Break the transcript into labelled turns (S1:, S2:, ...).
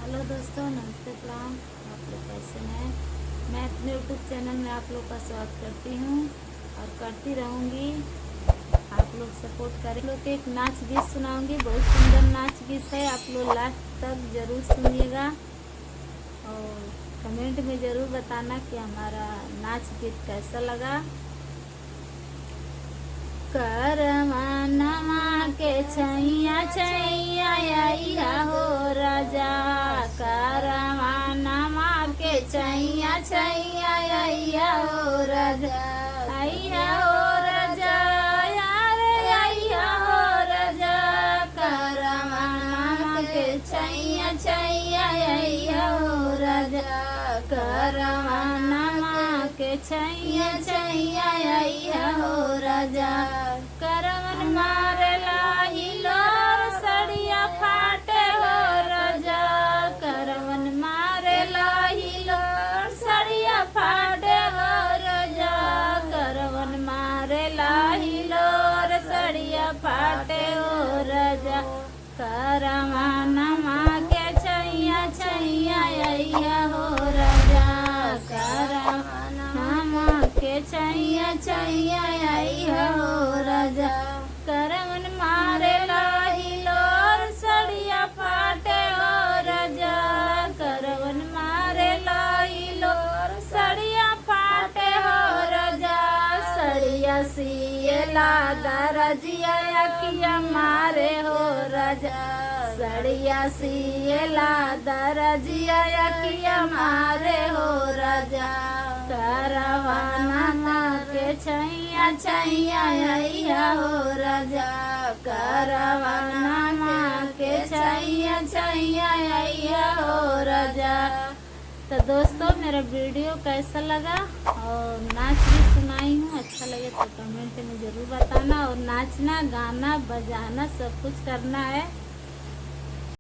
S1: Hello दोस्तों, नमस्ते, प्रणाम। आप लोग कैसे हैं? मैं अपने यूट्यूब चैनल में आप लोग का स्वागत करती हूँ और करती रहूँगी। आप लोग सपोर्ट करें। आप लोग के एक नाच गीत सुनाऊँगी, बहुत सुंदर नाच गीत है। आप लोग लास्ट तक ज़रूर सुनिएगा और कमेंट में ज़रूर बताना कि हमारा नाच गीत कैसा लगा। करवनमा के छैया छैया आइया हो राजा, करवनमा के छैया छैया आइया हो राजा, आइया हो राजा, यारे आइया हो राजा, करवनमा के छैया छैया आइया हो राजा, करवनमा के छैया छैया आइया हो राजा। करवन मारेला हिलोर सड़िया फाटे हो राजा, करवन मारेला हिलोर सड़िया फाटे हो राजा, करवन मारेला हिलोर सड़िया फाटे हो राजा, करवनमा के छैया छैया आइया हो राजा, करवनमा के छैया छैया आइया हो राजा। करवन मारेला हिलोर सड़िया फाटे हो राजा, करवन मारेला हिलोर सड़िया फाटे हो राजा, सड़िया सियला दरजिया अखिया मारे हो राजा, सड़िया सियला दरजिया अखिया मारे हो राजा, करवनमा के छैया छैया आइया हो राजा, करवनमा के छैया छैया आइया हो राजा। तो दोस्तों, मेरा वीडियो कैसा लगा और नाच भी सुनाई हूँ, अच्छा लगे तो कमेंट में ज़रूर बताना। और नाचना, गाना, बजाना सब कुछ करना है।